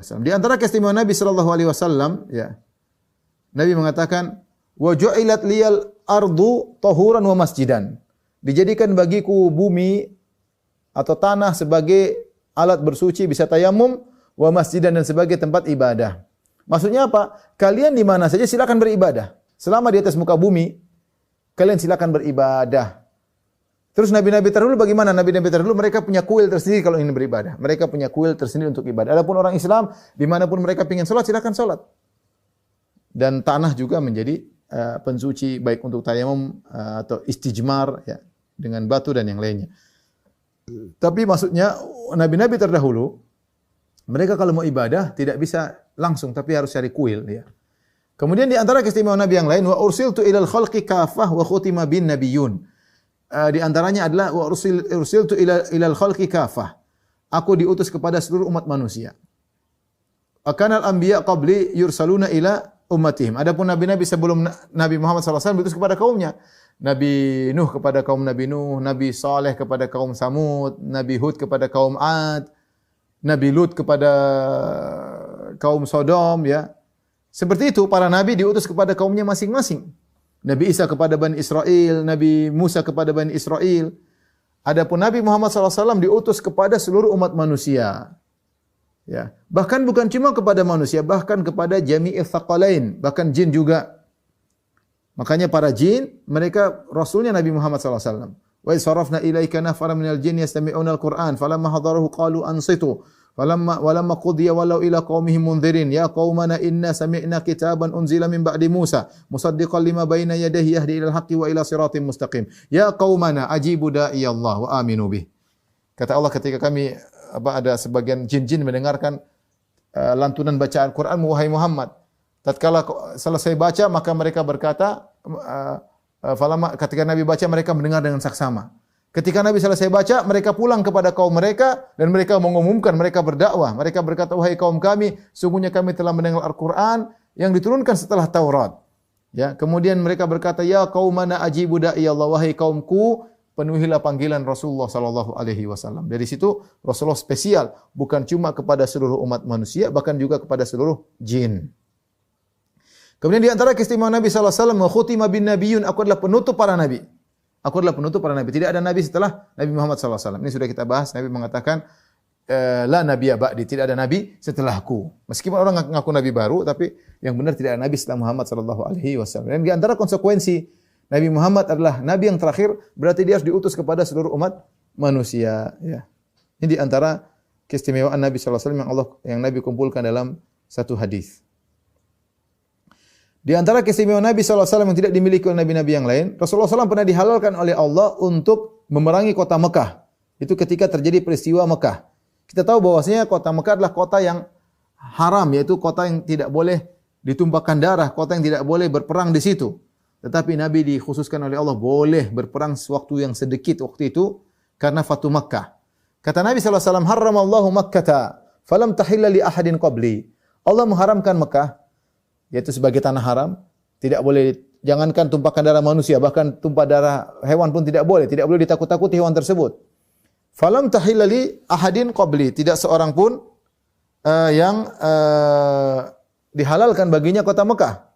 wasallam. Di antara keistimewaan Nabi sallallahu alaihi wasallam, ya. Nabi mengatakan, "Wa ju'ilat liyal ardu tahuran wa masjidan." Dijadikan bagiku bumi atau tanah sebagai alat bersuci, bisa tayamum, wa masjidan, dan sebagai tempat ibadah. Maksudnya apa? Kalian di mana saja silakan beribadah. Selama di atas muka bumi, kalian silakan beribadah. Terus nabi-nabi terdahulu bagaimana? Nabi-nabi terdahulu mereka punya kuil tersendiri kalau ingin beribadah. Mereka punya kuil tersendiri untuk ibadah. Adapun orang Islam, dimanapun mereka ingin sholat, silakan sholat. Dan tanah juga menjadi pensuci baik untuk tayamum atau istijmar, ya, dengan batu dan yang lainnya. Tapi maksudnya nabi-nabi terdahulu mereka kalau mau ibadah tidak bisa langsung, tapi harus cari kuil, ya. Kemudian di antara keistimewaan nabi yang lain, wa ursiltu ilal khalqi kafah wa khutima bin nabiyyun. Di antaranya adalah wa ursiltu ilal khalqi kafah. Aku diutus kepada seluruh umat manusia. Akanal anbiya qabli yursaluna ila ummatihim. Adapun nabi-nabi sebelum Nabi Muhammad SAW diutus kepada kaumnya. Nabi Nuh kepada kaum Nabi Nuh, Nabi Saleh kepada kaum Samud, Nabi Hud kepada kaum Ad, Nabi Lut kepada kaum Sodom, ya. Seperti itu para nabi diutus kepada kaumnya masing-masing. Nabi Isa kepada Bani Israel, Nabi Musa kepada Bani Israel. Adapun Nabi Muhammad SAW diutus kepada seluruh umat manusia. Ya, bahkan bukan cuma kepada manusia, bahkan kepada jami'il thaqalain, bahkan jin juga. Makanya para jin, mereka rasulnya Nabi Muhammad SAW. Wa sarafna ilaika nafaran minal jin yastami'una al-Qur'an falamma hadarahu qalu ansitu walamma qudiya walau ila qaumihim mundzirin ya qaumana inna sami'na kitaban unzila min ba'di Musa musaddiqan lima baina yadayhi yahdi ilal haqqi wa ila siratim mustaqim ya qaumana ajibu da'i Allah wa aminu bih. Kata Allah ketika kami ada sebagian jin-jin mendengarkan lantunan bacaan Quran, wahai Muhammad. Tatkala selesai baca, maka mereka berkata, ketika Nabi baca, mereka mendengar dengan saksama. Ketika Nabi selesai baca, mereka pulang kepada kaum mereka dan mereka mengumumkan, mereka berdakwah. Mereka berkata, wahai kaum kami, sungguhnya kami telah mendengar Al-Quran yang diturunkan setelah Taurat. Ya, kemudian mereka berkata, ya qaumana ajibu da'i Allah, wahai kaumku, penuhilah panggilan Rasulullah sallallahu alaihi wasallam. Dari situ Rasulullah spesial, bukan cuma kepada seluruh umat manusia, bahkan juga kepada seluruh jin. Kemudian di antara keistimewaan Nabi sallallahu alaihi wasallam, wa khutima bin nabiyyun, aku adalah penutup para nabi. Aku adalah penutup para nabi. Tidak ada nabi setelah Nabi Muhammad sallallahu alaihi wasallam. Ini sudah kita bahas. Nabi mengatakan la nabiyya ba'di, tidak ada nabi setelahku. Meskipun orang ngaku nabi baru, tapi yang benar tidak ada nabi setelah Muhammad sallallahu alaihi wasallam. Dan di antara konsekuensi Nabi Muhammad adalah nabi yang terakhir, berarti dia harus diutus kepada seluruh umat manusia, ya. Ini di antara keistimewaan Nabi sallallahu alaihi wasallam yang Nabi kumpulkan dalam satu hadis. Di antara keistimewaan Nabi sallallahu alaihi wasallam yang tidak dimiliki oleh nabi-nabi yang lain, Rasulullah SAW pernah dihalalkan oleh Allah untuk memerangi kota Mekah. Itu ketika terjadi peristiwa Mekah. Kita tahu bahwasanya kota Mekah adalah kota yang haram, yaitu kota yang tidak boleh ditumpahkan darah, kota yang tidak boleh berperang di situ. Tetapi Nabi dikhususkan oleh Allah boleh berperang sewaktu yang sedikit waktu itu karena Fatu Makkah. Kata Nabi sallallahu alaihi wasallam, "Harramallahu Makkata, falam tahilla li ahadin qabli." Allah mengharamkan Mekah, yaitu sebagai tanah haram, tidak boleh, jangankan tumpahkan darah manusia, bahkan tumpah darah hewan pun tidak boleh ditakut-takuti hewan tersebut. Falam tahilla li ahadin qabli, tidak seorang pun yang dihalalkan baginya kota Mekah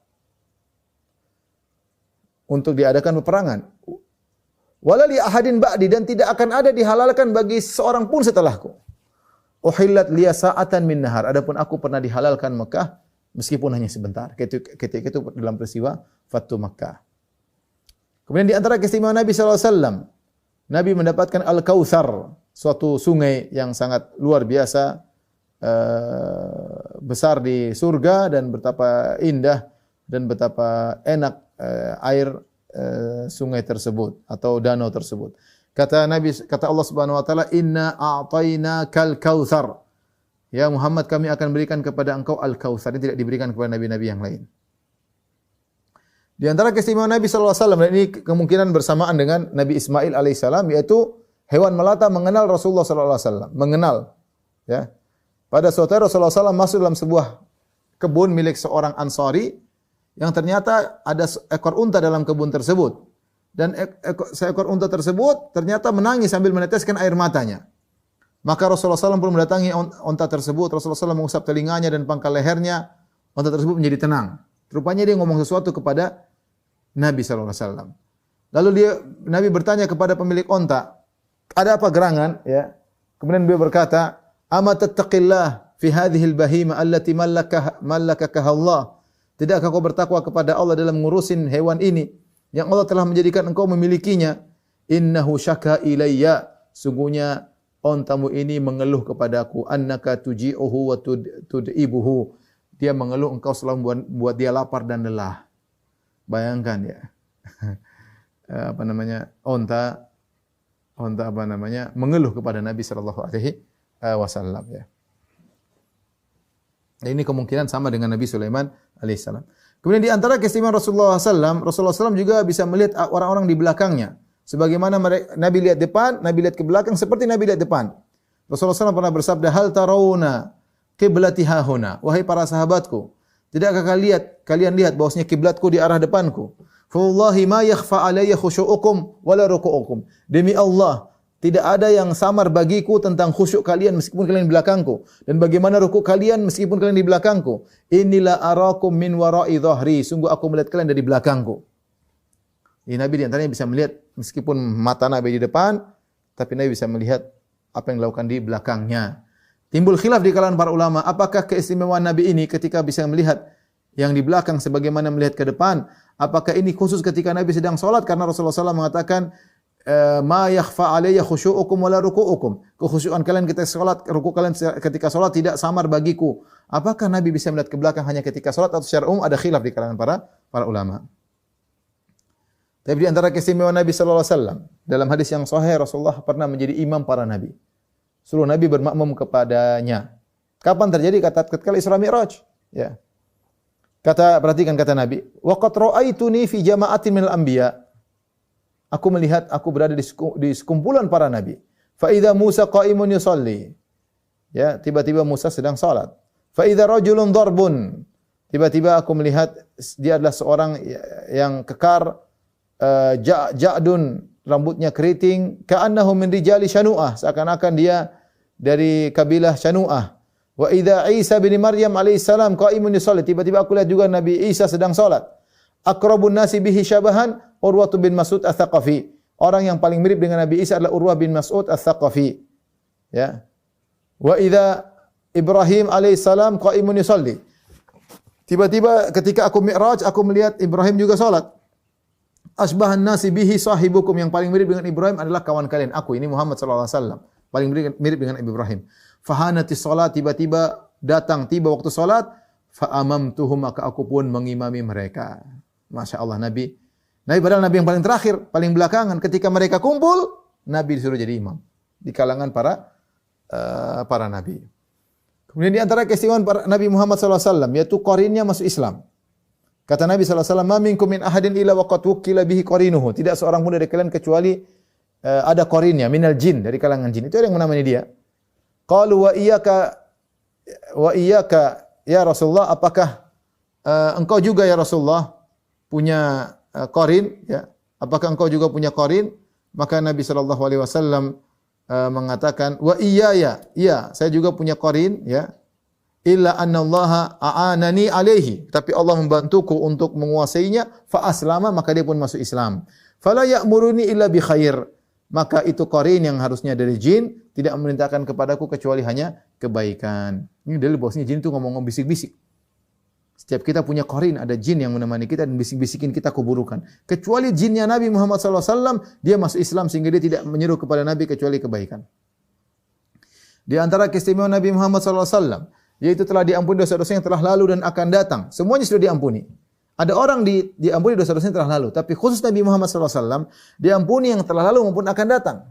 untuk diadakan peperangan. Wala li ahadin ba'di, dan tidak akan ada dihalalkan bagi seorang pun setelahku. Uhillat liya sa'atan min nahar. Adapun aku pernah dihalalkan Mekah meskipun hanya sebentar. Ketika itu dalam peristiwa Fatu Makkah. Kemudian di antara keistimewaan Nabi sallallahu alaihi wasallam, Nabi mendapatkan Al-Kautsar, suatu sungai yang sangat luar biasa besar di surga dan betapa indah dan betapa enak air sungai tersebut atau danau tersebut. Kata Allah Subhanahu wa taala, "Inna a'tainakal kautsar." Ya Muhammad, kami akan berikan kepada engkau Al-Kautsar. Ini tidak diberikan kepada nabi-nabi yang lain. Di antara keistimewaan Nabi sallallahu alaihi wasallam, dan ini kemungkinan bersamaan dengan Nabi Ismail alaihissalam, yaitu hewan melata mengenal Rasulullah sallallahu alaihi wasallam, mengenal, ya. Pada suatu hari Rasulullah SAW masuk dalam sebuah kebun milik seorang Ansari yang ternyata ada ekor unta dalam kebun tersebut. Dan seekor unta tersebut ternyata menangis sambil meneteskan air matanya. Maka Rasulullah SAW pun mendatangi onta tersebut. Rasulullah SAW mengusap telinganya dan pangkal lehernya. Onta tersebut menjadi tenang. Rupanya dia ngomong sesuatu kepada Nabi SAW. Lalu Nabi bertanya kepada pemilik onta, ada apa gerangan? Ya. Kemudian beliau berkata, "Ama tattaqillah fi hadhihi al-bahima allati mallakakaha Allah." Tidakkah kau bertakwa kepada Allah dalam ngurusin hewan ini yang Allah telah menjadikan engkau memilikinya? Innahu syaka ilayya. Sungguhnya ontamu ini mengeluh kepadaku. Annaka tuji'uhu wa tud'ibuhu. Dia mengeluh, engkau selalu buat dia lapar dan lelah. Bayangkan ya. Onta mengeluh kepada Nabi sallallahu alaihi wasallam ya. Ini kemungkinan sama dengan Nabi Sulaiman alaihissalam. Kemudian di antara keistimewaan Rasulullah SAW juga bisa melihat orang-orang di belakangnya. Sebagaimana Nabi lihat depan, Nabi lihat ke belakang seperti Nabi lihat depan. Rasulullah SAW pernah bersabda, "Hal tarawna qiblati hahuna?" Wahai para sahabatku, tidakkah kalian lihat bahwasanya kiblatku di arah depanku? Fa wallahi ma yakhfa alayya khusyu'ukum wala ruku'ukum. Demi Allah, tidak ada yang samar bagiku tentang khusyuk kalian meskipun kalian di belakangku, dan bagaimana rukuk kalian meskipun kalian di belakangku. Inilah arakum min wara'i dhahri. Sungguh aku melihat kalian dari belakangku. Ini Nabi di antaranya bisa melihat meskipun mata Nabi di depan, tapi Nabi bisa melihat apa yang dilakukan di belakangnya. Timbul khilaf di kalangan para ulama, apakah keistimewaan Nabi ini ketika bisa melihat yang di belakang sebagaimana melihat ke depan? Apakah ini khusus ketika Nabi sedang salat? Karena Rasulullah SAW mengatakan, "Ma yakhfa alayya khusyu'ukum wala ruku'ukum." Kekhusyukan kalian ketika salat, rukuk kalian ketika salat tidak samar bagiku. Apakah Nabi bisa melihat ke belakang hanya ketika salat atau secara umum? Ada khilaf di kalangan para ulama. Tapi di antara keistimewaan Nabi sallallahu alaihi wasallam, dalam hadis yang sahih Rasulullah pernah menjadi imam para nabi. Seluruh nabi bermakmum kepadanya. Kapan terjadi? Ketika Isra Mi'raj, ya. Perhatikan kata Nabi, "Wa qad ra'aituni fi jama'atin minal anbiya." Aku melihat aku berada di sekumpulan para nabi. Fa idza Musa qa'imun yusalli. Ya, tiba-tiba Musa sedang salat. Fa idza rajulun darbun. Tiba-tiba aku melihat dia adalah seorang yang kekar, ja'dun, rambutnya keriting, ka'annahu min rijali Shanu'ah, seakan-akan dia dari kabilah Shanu'ah. Wa idza Isa bin Maryam alaihi salam qa'imun yusalli. Tiba-tiba aku lihat juga Nabi Isa sedang salat. Aqrabun nasi bihi syabahan Urwah bin Mas'ud Ats-Tsaqafi. Orang yang paling mirip dengan Nabi Isa adalah Urwah bin Mas'ud Ats-Tsaqafi. Ya. Wa idza Ibrahim alaihissalam qa'imun yusalli. Tiba-tiba ketika aku Mi'raj, aku melihat Ibrahim juga salat. Asbahan nasi bihi sahibukum. Yang paling mirip dengan Ibrahim adalah kawan kalian. Aku, ini Muhammad sallallahu alaihi wasallam. Paling mirip dengan Ibrahim. Fahanati salat, tiba-tiba tiba waktu salat. Fa'amamtuhum, maka aku pun mengimami mereka. Masya Allah, Nabi padahal Nabi yang paling terakhir, paling belakangan. Ketika mereka kumpul, Nabi disuruh jadi imam di kalangan para nabi. Kemudian di antara keistimewaan Nabi Muhammad SAW, yaitu qarinnya masuk Islam. Kata Nabi SAW, "Ma minkum min ahadin illa waqad wukkila bihi qarinuhu." Tidak seorang pun dari kalian kecuali ada qarinnya, minal jin, dari kalangan jin. Itu yang menamai dia. Qalu wa iyyaka ya Rasulullah, apakah engkau juga ya Rasulullah punya qarin, ya? Apakah engkau juga punya qarin? Maka Nabi sallallahu alaihi wasallam mengatakan, "Wa iyaya." Iya, saya juga punya qarin, ya. Illa annallaha a'anani alaihi. Tapi Allah membantuku untuk menguasainya, fa aslama, maka dia pun masuk Islam. Fala ya'muruni illa bi khair. Maka itu qarin yang harusnya dari jin tidak memerintahkan kepadaku kecuali hanya kebaikan. Ini dalil bahwasanya jin itu ngomong bisik-bisik. Setiap kita punya qarin, ada jin yang menemani kita dan bisik-bisikin kita keburukan. Kecuali jinnya Nabi Muhammad SAW, dia masuk Islam sehingga dia tidak menyeru kepada Nabi kecuali kebaikan. Di antara keistimewaan Nabi Muhammad SAW, yaitu telah diampuni dosa-dosa yang telah lalu dan akan datang. Semuanya sudah diampuni. Ada orang diampuni dosa-dosa yang telah lalu, tapi khusus Nabi Muhammad SAW, diampuni yang telah lalu maupun akan datang.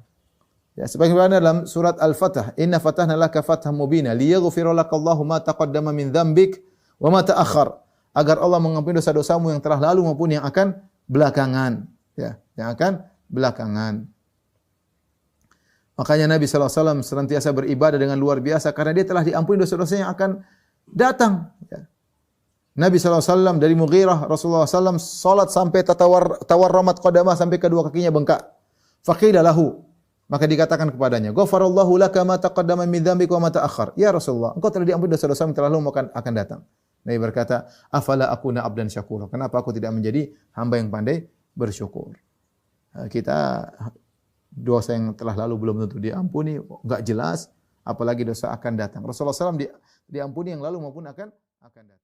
Ya, sebagaimana dalam surat Al-Fatah, "Inna fatahna laka fatham mubina liyaghfira lakallahu ma taqaddama min dzambik wa ma ta'akhkhar." Agar Allah mengampuni dosa-dosamu yang telah lalu maupun yang akan belakangan, ya, yang akan belakangan. Makanya Nabi sallallahu alaihi wasallam senantiasa beribadah dengan luar biasa karena dia telah diampuni dosa-dosa yang akan datang, ya. Nabi sallallahu alaihi wasallam dari Mughirah, Rasulullah sallallahu alaihi wasallam salat sampai tawarramat qadamah, sampai kedua kakinya bengkak. Faqila lahu, Maka dikatakan kepadanya, "Ghafarallahu laka ma taqaddama min dzambika wa ma ta'akhkhar." Ya Rasulullah, engkau telah diampuni dosa-dosa yang telah lalu akan datang. Nabi berkata, "Afala akuna abdan syakura?" Kenapa aku tidak menjadi hamba yang pandai bersyukur? Kita dosa yang telah lalu belum tentu diampuni, enggak jelas, apalagi dosa akan datang. Rasulullah SAW diampuni yang lalu maupun akan datang.